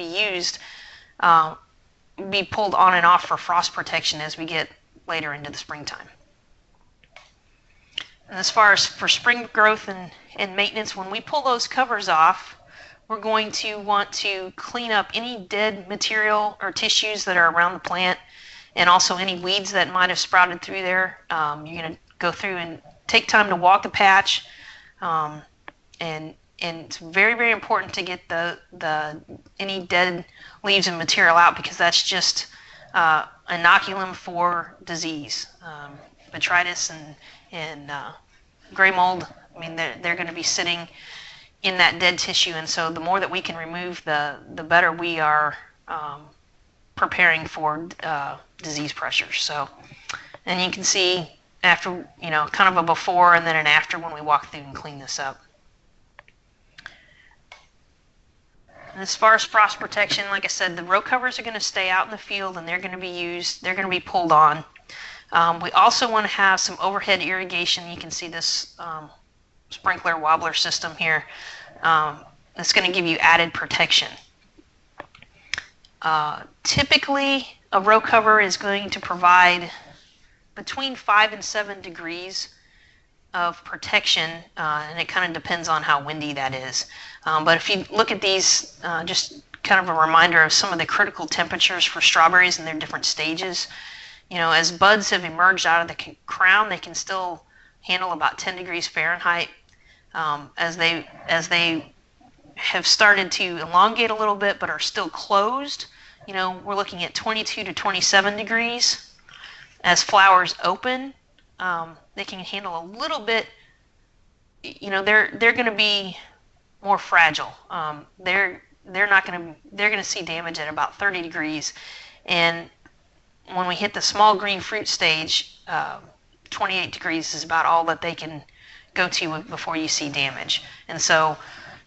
Speaker 2: be pulled on and off for frost protection as we get later into the springtime. And as far as for spring growth and maintenance, when we pull those covers off, we're going to want to clean up any dead material or tissues that are around the plant, and also any weeds that might have sprouted through there. You're going to go through and take time to walk the patch, and it's very, very important to get any dead leaves and material out, because that's just inoculum for disease. Botrytis and gray mold, they're going to be sitting in that dead tissue, and so the more that we can remove, the better we are preparing for disease pressures. So, and you can see after, kind of a before and then an after when we walk through and clean this up. And as far as frost protection, like I said, the row covers are going to stay out in the field, and they're going to be used, they're going to be pulled on. We also want to have some overhead irrigation. You can see this sprinkler wobbler system here. That's going to give you added protection. Typically, a row cover is going to provide between 5 and 7 degrees of protection, and it kind of depends on how windy that is. But if you look at these, just kind of a reminder of some of the critical temperatures for strawberries and their different stages. As buds have emerged out of the crown, they can still handle about 10 degrees Fahrenheit. As they have started to elongate a little bit but are still closed, we're looking at 22 to 27 degrees. As flowers open, they can handle a little bit, they're going to be more fragile. They're going to see damage at about 30 degrees. And when we hit the small green fruit stage, 28 degrees is about all that they can go to before you see damage. And so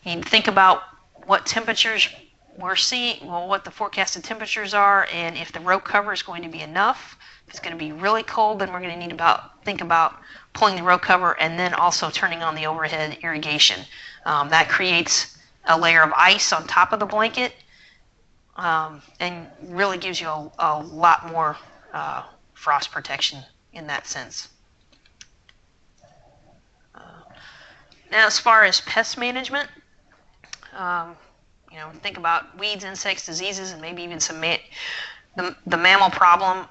Speaker 2: you think about what temperatures we're seeing what the forecasted temperatures are, and if the row cover is going to be enough. If it's going to be really cold, then we're going to need to think about pulling the row cover and then also turning on the overhead irrigation. That creates a layer of ice on top of the blanket, and really gives you a lot more frost protection in that sense. Now, as far as pest management, think about weeds, insects, diseases, and maybe even some the mammal problem.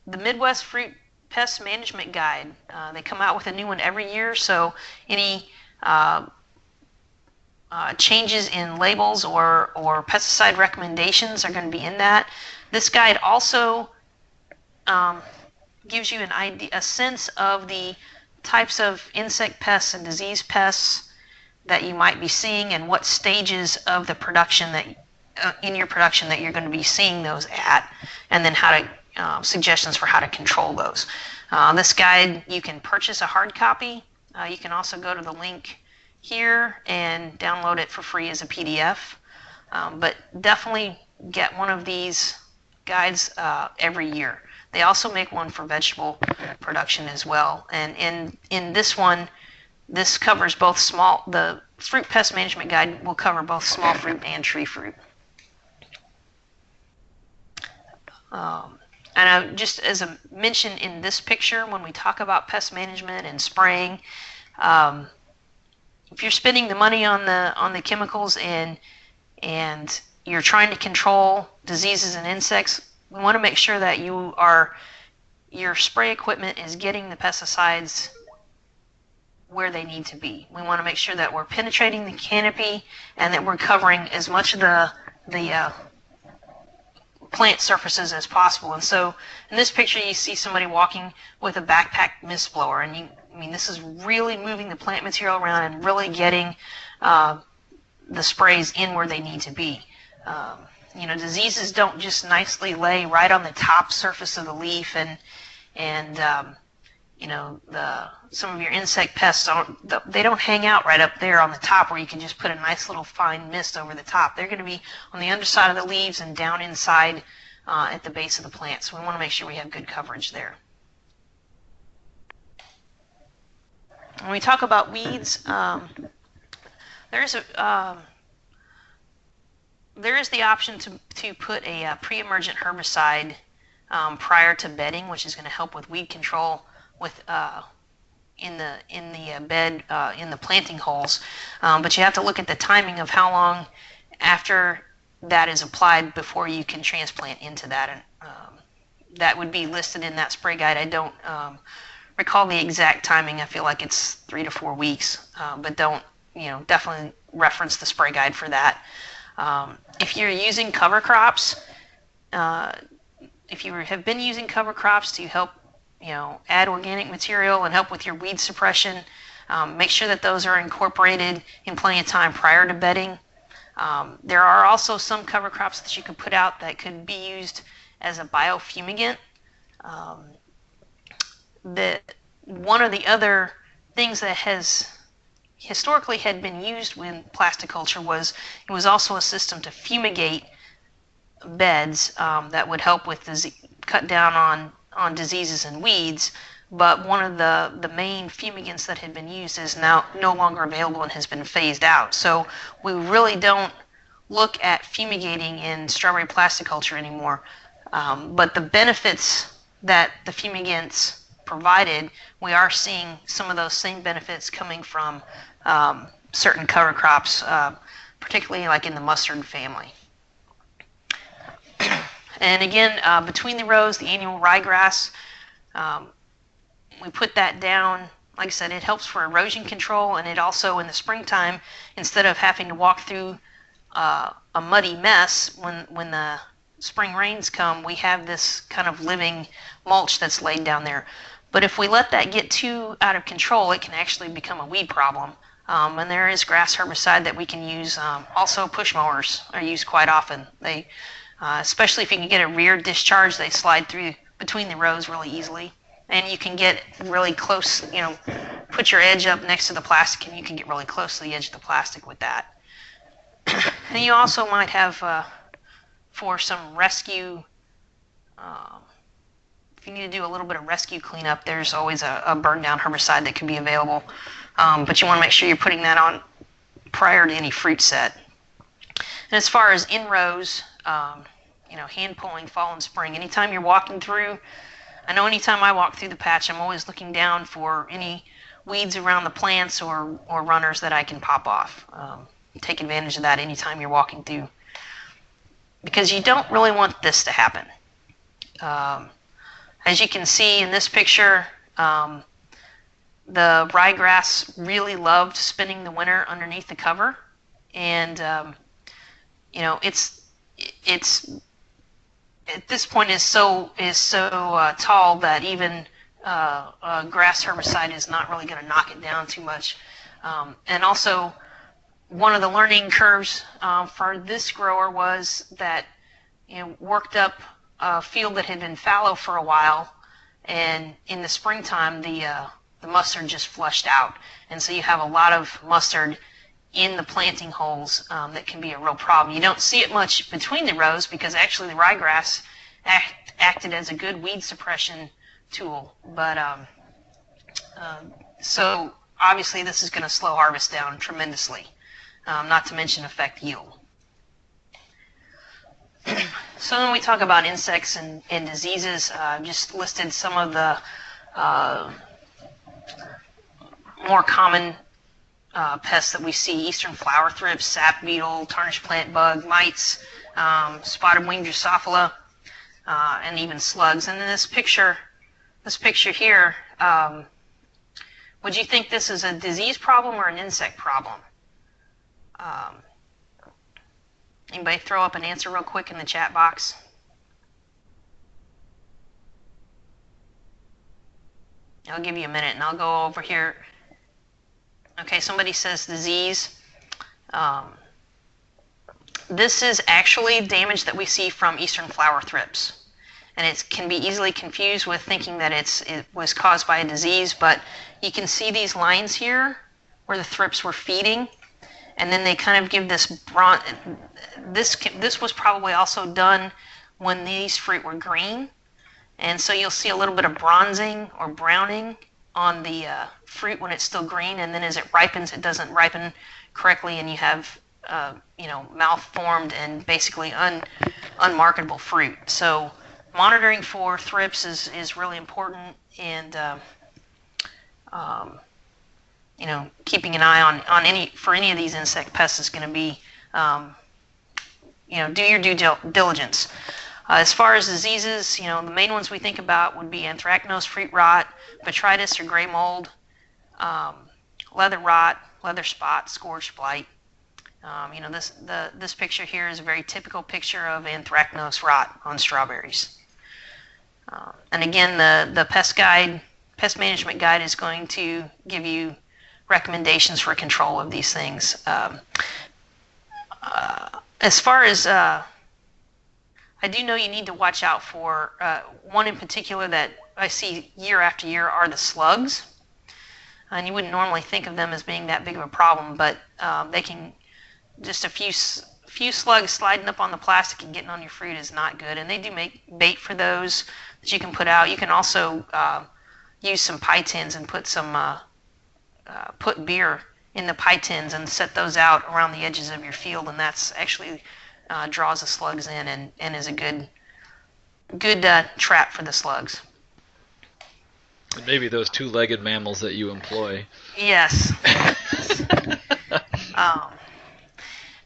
Speaker 2: The Midwest Fruit Pest Management Guide, they come out with a new one every year, so any changes in labels or pesticide recommendations are going to be in that. This guide also gives you a sense of the types of insect pests and disease pests that you might be seeing, and what stages of the production in your production that you're going to be seeing those at, and then suggestions for how to control those. This guide, you can purchase a hard copy. You can also go to the link here and download it for free as a PDF. But definitely get one of these guides every year. They also make one for vegetable production as well. And in this one, this covers both the Fruit Pest Management Guide will cover both small fruit and tree fruit. And just as a mention in this picture, when we talk about pest management and spraying, if you're spending the money on the chemicals and you're trying to control diseases and insects, we want to make sure that your spray equipment is getting the pesticides where they need to be. We want to make sure that we're penetrating the canopy and that we're covering as much of the plant surfaces as possible. And so in this picture, you see somebody walking with a backpack mist blower, and this is really moving the plant material around and really getting the sprays in where they need to be. Diseases don't just nicely lay right on the top surface of the leaf, and some of your insect pests don't hang out right up there on the top where you can just put a nice little fine mist over the top. They're going to be on the underside of the leaves and down inside at the base of the plant. So we want to make sure we have good coverage there. When we talk about weeds, there is the option to put a pre-emergent herbicide prior to bedding, which is going to help with weed control in the bed in the planting holes. But you have to look at the timing of how long after that is applied before you can transplant into that. And that would be listed in that spray guide. I don't recall the exact timing. I feel like it's 3 to 4 weeks, but definitely reference the spray guide for that. If you're using cover crops, if you have been using cover crops to help add organic material and help with your weed suppression, make sure that those are incorporated in plenty of time prior to bedding. There are also some cover crops that you could put out that could be used as a biofumigant. One of the other things that has historically had been used in plasticulture was also a system to fumigate beds that would help with cut down on diseases and weeds. But one of the main fumigants that had been used is now no longer available and has been phased out. So we really don't look at fumigating in strawberry plasticulture anymore. But the benefits that the fumigants provided, we are seeing some of those same benefits coming from certain cover crops, particularly like in the mustard family. And again, between the rows, the annual ryegrass, we put that down. Like I said, it helps for erosion control, and it also, in the springtime, instead of having to walk through a muddy mess when the spring rains come, we have this kind of living mulch that's laid down there. But if we let that get too out of control, it can actually become a weed problem. And there is grass herbicide that we can use. Also, push mowers are used quite often. They, especially if you can get a rear discharge, they slide through between the rows really easily. And you can get really close, put your edge up next to the plastic, and you can get really close to the edge of the plastic with that. And you also might have, for some rescue, if you need to do a little bit of rescue cleanup, there's always a burn down herbicide that can be available. But you want to make sure you're putting that on prior to any fruit set. And as far as inrows, hand pulling fall and spring, anytime you're walking through, I know anytime I walk through the patch, I'm always looking down for any weeds around the plants or runners that I can pop off. Take advantage of that anytime you're walking through, because you don't really want this to happen. As you can see in this picture, the ryegrass really loved spending the winter underneath the cover, and it's at this point is so tall that even a grass herbicide is not really going to knock it down too much. And also, one of the learning curves for this grower was that worked up a field that had been fallow for a while, and in the springtime the mustard just flushed out, and so you have a lot of mustard in the planting holes that can be a real problem. You don't see it much between the rows because actually the ryegrass acted as a good weed suppression tool, but so obviously this is going to slow harvest down tremendously, not to mention affect yield. So when we talk about insects and diseases, I've just listed some of the more common pests that we see: eastern flower thrips, sap beetle, tarnished plant bug, mites, spotted winged Drosophila, and even slugs. And in this picture here, would you think this is a disease problem or an insect problem? Anybody throw up an answer real quick in the chat box? I'll give you a minute and I'll go over here. Okay, somebody says disease. This is actually damage that we see from eastern flower thrips, and it can be easily confused with thinking that it was caused by a disease, but you can see these lines here where the thrips were feeding, and then they kind of give this this was probably also done when these fruit were green, and so you'll see a little bit of bronzing or browning on the fruit when it's still green, and then as it ripens, it doesn't ripen correctly, and you have malformed and basically unmarketable fruit. So monitoring for thrips is really important, and keeping an eye on any of these insect pests is going to be do your due diligence. As far as diseases, the main ones we think about would be anthracnose, fruit rot, botrytis or gray mold, leather rot, leather spot, scorched blight. This picture here is a very typical picture of anthracnose rot on strawberries. And again, the pest management guide is going to give you recommendations for control of these things. As far as I do know you need to watch out for one in particular that I see year after year are the slugs. And you wouldn't normally think of them as being that big of a problem, but they can, just a few slugs sliding up on the plastic and getting on your fruit is not good. And they do make bait for those that you can put out. You can also use some pie tins and put put beer in the pie tins and set those out around the edges of your field, and that's actually draws the slugs in and is a good trap for the slugs.
Speaker 1: And maybe those two-legged mammals that you employ.
Speaker 2: Yes.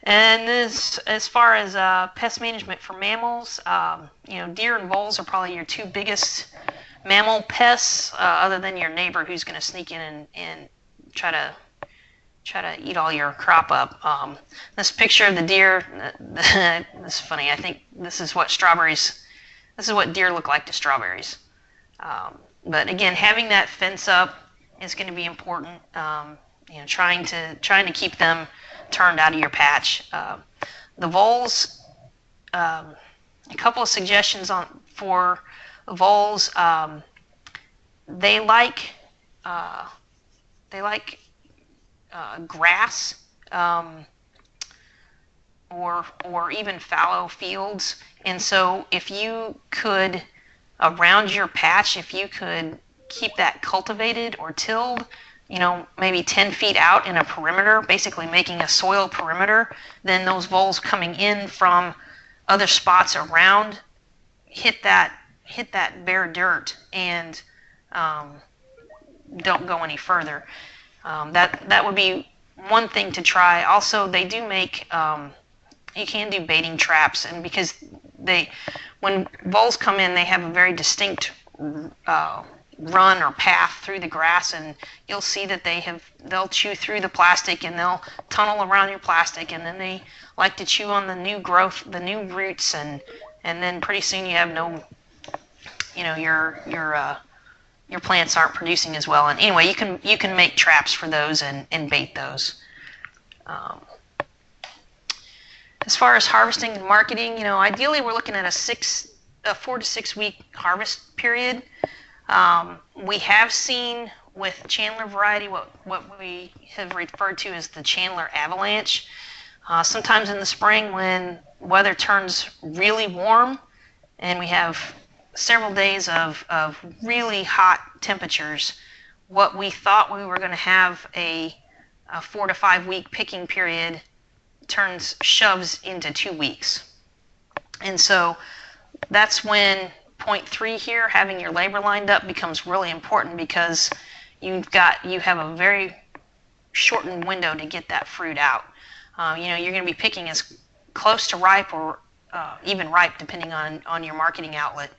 Speaker 2: And as far as pest management for mammals, deer and voles are probably your two biggest mammal pests, other than your neighbor who's going to sneak in and try to eat all your crop up. This picture of the deer, this is funny. I think this is what deer look like to strawberries. But again, having that fence up is going to be important. Trying to keep them turned out of your patch. The voles, a couple of suggestions for the voles. They like grass or even fallow fields. And so if you could, around your patch, if you could keep that cultivated or tilled, maybe 10 feet out in a perimeter, basically making a soil perimeter, then those voles coming in from other spots around hit that bare dirt and don't go any further. That would be one thing to try. Also, they do make you can do baiting traps, and because when voles come in, they have a very distinct run or path through the grass, and you'll see that they'll chew through the plastic and they'll tunnel around your plastic, and then they like to chew on the new growth, the new roots, and then pretty soon you have your plants aren't producing as well. And anyway, you can make traps for those and bait those. As far as harvesting and marketing, ideally we're looking at a 4 to 6 week harvest period. We have seen with Chandler variety what we have referred to as the Chandler avalanche. Sometimes in the spring when weather turns really warm and we have several days of really hot temperatures, what we thought we were going to have a 4 to 5 week picking period shoves into 2 weeks. And so that's when point 3 here, having your labor lined up, becomes really important, because you have a very shortened window to get that fruit out. You're going to be picking as close to ripe or even ripe, depending on your marketing outlet.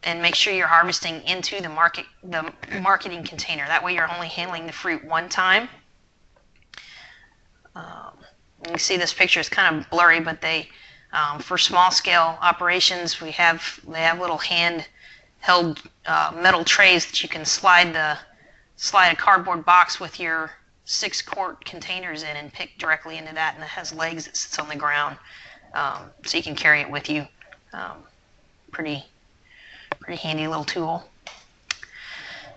Speaker 2: And make sure you're harvesting into the marketing container. That way you're only handling the fruit one time. You can see this picture is kind of blurry, but for small scale operations, they have little hand-held metal trays that you can slide a cardboard box with your 6-quart containers in and pick directly into that, and it has legs that sits on the ground, so you can carry it with you. Pretty handy little tool.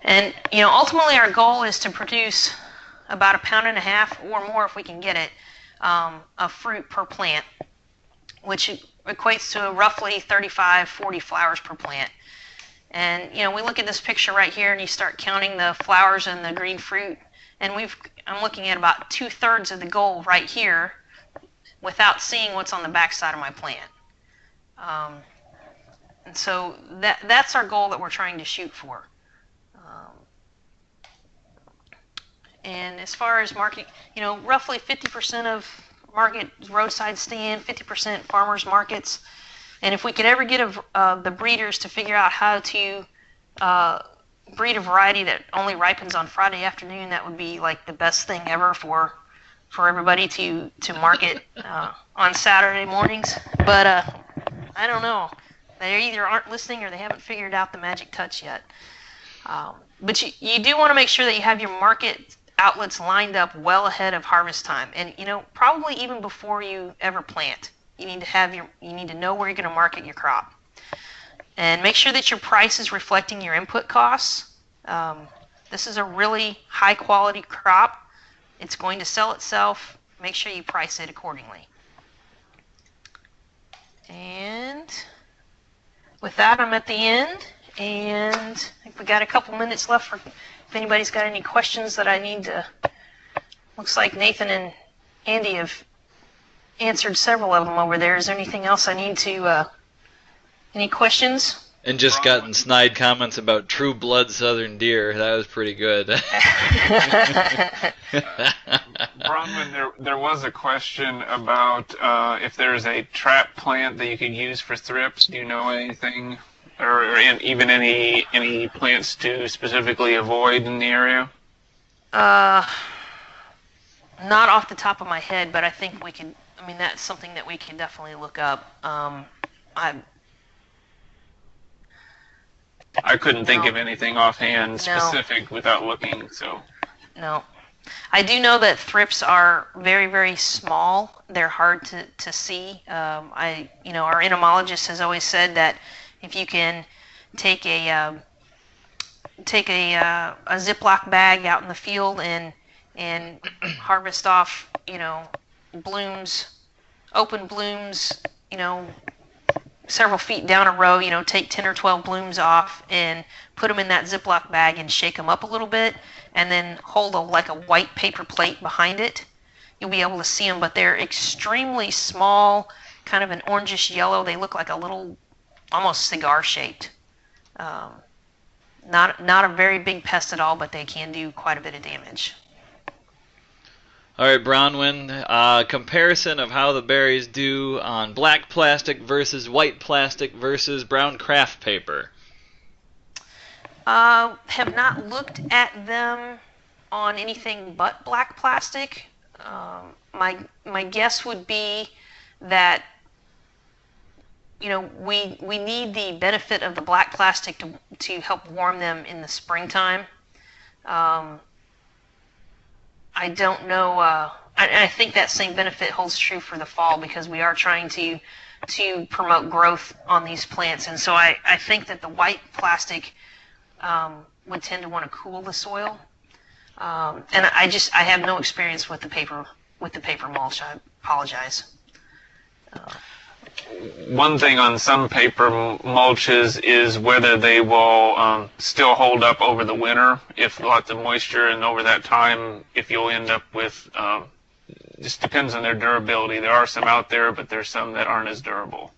Speaker 2: And ultimately our goal is to produce about 1.5 pounds or more, if we can get it, of fruit per plant, which equates to roughly 35-40 flowers per plant. And we look at this picture right here, and you start counting the flowers and the green fruit, and I'm looking at about 2/3 of the goal right here, without seeing what's on the back side of my plant. And so that's our goal that we're trying to shoot for. And as far as marketing, roughly 50% of market roadside stand, 50% farmers markets. And if we could ever get the breeders to figure out how to breed a variety that only ripens on Friday afternoon, that would be like the best thing ever for everybody to market on Saturday mornings. But I don't know. They either aren't listening or they haven't figured out the magic touch yet. But you do want to make sure that you have your market outlets lined up well ahead of harvest time, and probably even before you ever plant. You need to know where you're going to market your crop, and make sure that your price is reflecting your input costs. This is a really high quality crop. It's going to sell itself. Make sure you price it accordingly. And with that, I'm at the end, and I think we got a couple minutes left if anybody's got any questions that I need to. Looks like Nathan and Andy have answered several of them over there. Is there anything else I need to, any questions?
Speaker 1: And just gotten snide comments about true blood southern deer. That was pretty good.
Speaker 3: Bronwyn, there was a question about if there's a trap plant that you could use for thrips. Do you know anything? Or even any plants to specifically avoid in the area?
Speaker 2: Not off the top of my head, but I think we can. I mean, that's something that we can definitely look up.
Speaker 3: I couldn't think of anything offhand specific without looking. So.
Speaker 2: No. I do know that thrips are very, very small. They're hard to see. Our entomologist has always said that if you can take a Ziploc bag out in the field and harvest off, blooms open blooms, several feet down a row, take 10 or 12 blooms off and put them in that Ziploc bag and shake them up a little bit, and then hold like a white paper plate behind it. You'll be able to see them, but they're extremely small, kind of an orangish yellow. They look like a little, almost cigar shaped. Not a very big pest at all, but they can do quite a bit of damage.
Speaker 1: All right, Bronwyn, comparison of how the berries do on black plastic versus white plastic versus brown craft paper.
Speaker 2: Have not looked at them on anything but black plastic. My guess would be that we need the benefit of the black plastic to help warm them in the springtime. I don't know. I think that same benefit holds true for the fall, because we are trying to promote growth on these plants, and so I think that the white plastic would tend to want to cool the soil. And I have no experience with the paper mulch. I apologize.
Speaker 3: One thing on some paper mulches is whether they will still hold up over the winter if lots of moisture, and over that time if you'll end up with, just depends on their durability. There are some out there, but there's some that aren't as durable.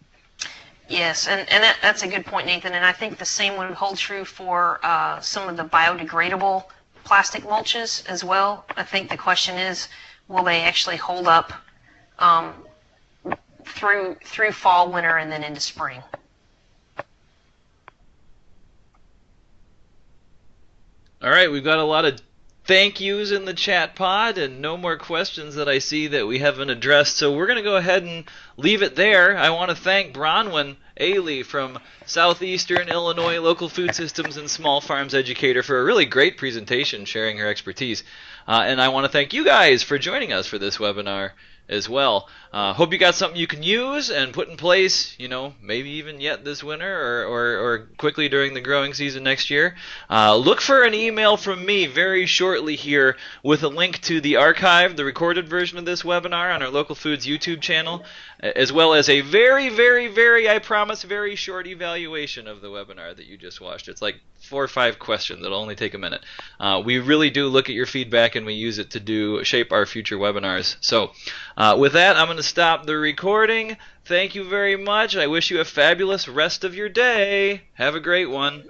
Speaker 2: Yes, and that's a good point, Nathan, and I think the same would hold true for some of the biodegradable plastic mulches as well. I think the question is, will they actually hold up through fall, winter, and then into spring?
Speaker 1: All right, we've got a lot of thank yous in the chat pod and no more questions that I see that we haven't addressed, so we're going to go ahead and leave it there. I want to thank Bronwyn Aly from Southeastern Illinois Local Food Systems and Small Farms Educator for a really great presentation sharing her expertise. And I want to thank you guys for joining us for this webinar as well. Hope you got something you can use and put in place, maybe even yet this winter or quickly during the growing season next year. Look for an email from me very shortly here with a link to the archive, the recorded version of this webinar on our Local Foods YouTube channel, as well as a very, very, very, I promise, very short evaluation of the webinar that you just watched. It's like 4 or 5 questions. It'll only take a minute. We really do look at your feedback, and we use it to shape our future webinars. So with that, I'm going to stop the recording. Thank you very much. I wish you a fabulous rest of your day. Have a great one.